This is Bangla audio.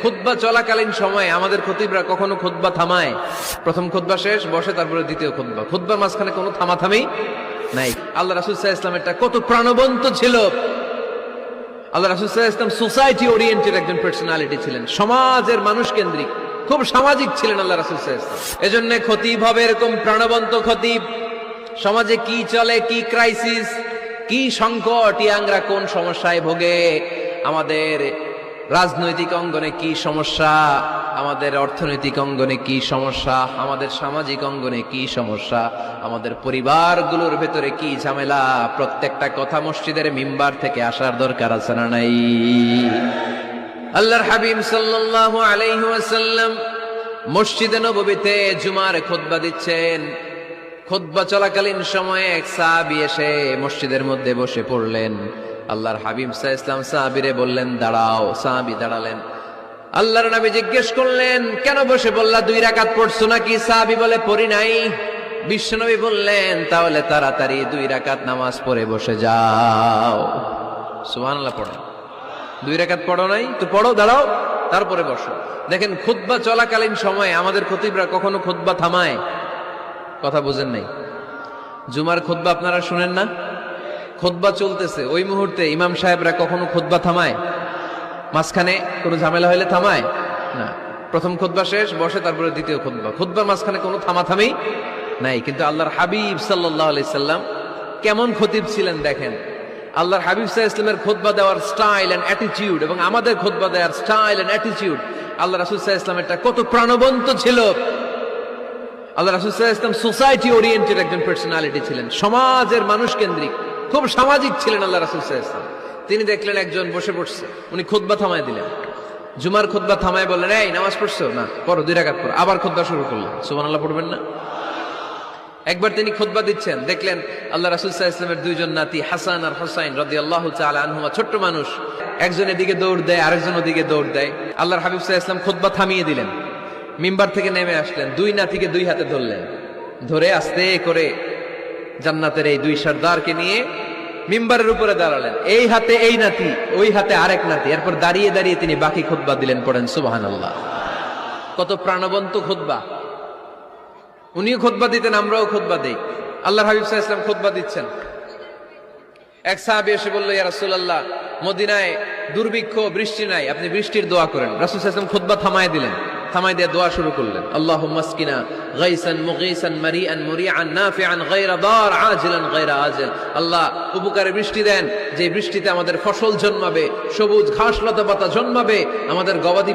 খুতবা চলাকালীন সময়ে আমাদের খতিবরা কখনো খুতবা থামায়? প্রথম খুতবা শেষ, বসে, তারপরে দ্বিতীয় খুতবা। খুতবার মাঝখানে কোনো থামাথামি নাই। আল্লাহ রাসূল সাল্লাল্লাহু আলাইহি ওয়াসাল্লামেরটা কত প্রাণবন্ত ছিল। আল্লাহ রাসূল সাল্লাল্লাহু আলাইহি ওয়াসাল্লাম সোসাইটি ওরিয়েন্টেড একজন পার্সোনালিটি ছিলেন, সমাজের মানুষ কেন্দ্রিক, খুব সামাজিক ছিলেন আল্লাহ রাসূল সাল্লাল্লাহু আলাইহি ওয়াসাল্লাম। এজন্য খতিব হবে এরকম প্রাণবন্ত খতিব। সমাজে কি চলে, কি ক্রাইসিস, কি সংকট, ইয়াংরা কোন সমস্যায় ভোগে, আমাদের রাজনৈতিক অঙ্গনে কি সমস্যা, আমাদের অর্থনৈতিক অঙ্গনে কি সমস্যা, আমাদের সামাজিক অঙ্গনে কি সমস্যা, আমাদের পরিবারগুলোর ভেতরে কি ঝামেলা, প্রত্যেকটা কথা মসজিদের মিম্বার থেকে আসার দরকার আছে না নাই? আল্লাহর হাবিব সাল্লাল্লাহু আলাইহি ওয়াসাল্লাম মসজিদে নববীতে জুমার খুতবা দিচ্ছেন। খুতবা চলাকালীন সময়ে এক সাহাবী এসে মসজিদের মধ্যে বসে পড়লেন। আল্লাহর হাবিব সাল্লাল্লাহু আলাইহি ওয়াসাল্লাম সাহাবীরে বললেন, দাঁড়াও। সাহাবী দাঁড়ালেন। আল্লাহর নবী জিজ্ঞেস করলেন, কেন বসে বললা? 2 রাকাত পড়ছো নাকি? সাহাবী বলে, পড়ি নাই। বিশ্বনবী বললেন, তাহলে তাড়াতাড়ি 2 রাকাত নামাজ পড়ে বসে যাও। সুবহানাল্লাহ পড়ো। 2 রাকাত পড়ো নাই তো পড়ো, দাঁড়াও, তারপরে বসো। দেখেন, খুতবা চলাকালীন সময়ে আমাদের খতিবরা কখনো খুতবা থামায়? কথা বুঝেন নাই? জুমার খুতবা আপনারা শুনেন না? খুতবা চলতেছে, ওই মুহূর্তে ইমাম সাহেবরা কখনো খুতবা থামায়? মাঝখানে কোনো ঝামেলা হইলে থামায় না। প্রথম খুতবা শেষ, বসে, তারপরে দ্বিতীয় খুতবা। খুতবার মাঝখানে কোনো থামাথামি নাই। কিন্তু আল্লাহর হাবিব সাল্লাল্লাহু আলাইহি সাল্লাম কেমন খতিব ছিলেন দেখেন। আল্লাহর হাবিব সাল্লাল্লাহু আলাইহি সাল্লামের খুতবা দেওয়ার স্টাইল এন্ড অ্যাটিটিউড এবং আমাদের খুতবা দেওয়ার স্টাইল এন্ড অ্যাটিটিউড, আল্লাহ রাসূল সাল্লাল্লাহু আলাইহি সাল্লামেরটা কত প্রাণবন্ত ছিল। আল্লাহ রাসূল সাল্লাল্লাহু আলাইহি ওয়াসাল্লাম সোসাইটি ওরিয়েন্টেড একজন পার্সোনালিটি ছিলেন, সমাজের মানুষ কেন্দ্রিক, খুব সামাজিক ছিলেন আল্লাহ রাসূল সাল্লাল্লাহু আলাইহি ওয়াসাল্লাম। তিনি দেখলেন একজন বসে পড়ছে, উনি খুতবা থামায় দিলেন। জুমার খুতবা থামায় বললেন, এই নামাজ পড়ছো না? পড়ো, 2 রাকাত পড়ো। আবার খুতবা শুরু করলেন। সুবহানাল্লাহ পড়বেন না? একবার তিনি খুতবা দিচ্ছেন, দেখলেন আল্লাহ রাসূল সাল্লাল্লাহু আলাইহি ওয়াসাল্লামের 2 জন নাতি হাসান আর হুসাইন রাদিয়াল্লাহু তাআলা আনহুমা, ছোট্ট মানুষ, একজন এদিকে দৌড় দেয়, আরেকজন ওদিকে দৌড় দেয়। আল্লাহর হাবিব সাল্লাল্লাহু আলাইহি ওয়াসাল্লাম খুতবা থামিয়ে দিলেন। মিম্বার থেকে নেমে আসলেন, 2 নাতিকে 2 হাতে ধরলেন, ধরে আস্তে করে জান্নাতের এই 2 সর্দারকে নিয়ে মিম্বারের উপরে দাঁড়ালেন। এই হাতে এই নাতি, ওই হাতে আরেক নাতি। এরপর দাঁড়িয়ে দাঁড়িয়ে তিনি বাকি খুতবা দিলেন। পড়েন সুবহানাল্লাহ। কত প্রাণবন্ত খুতবা। উনিও খুতবা দিতেন, আমরাও খুতবা দেই। আল্লাহর হাবিব সাল্লাল্লাহু আলাইহি ওয়াসাল্লাম খুতবা দিচ্ছেন। এক সাহাবী এসে বলল, ইয়া রাসূলুল্লাহ, মদিনায় দুর্ভিক্ষ, বৃষ্টি নাই, আপনি বৃষ্টির দোয়া করেন। রাসূল সাল্লাল্লাহু আলাইহি ওয়াসাল্লাম খুতবা থামায় দিলেন। থামাই দিয়ে দোয়া শুরু করলেন, আল্লাহুম্মা আসকিনা গাইসান মুগীসান মারিআন মুরিআন নাফিআন গায়রা দার আজিলান গায়রা আজিল। আল্লাহ, উপকারে বৃষ্টি দেন, যে বৃষ্টিতে আমাদের ফসল জন্মাবে, সবুজ ঘাস লতা পাতা জন্মাবে, আমাদের গবাদি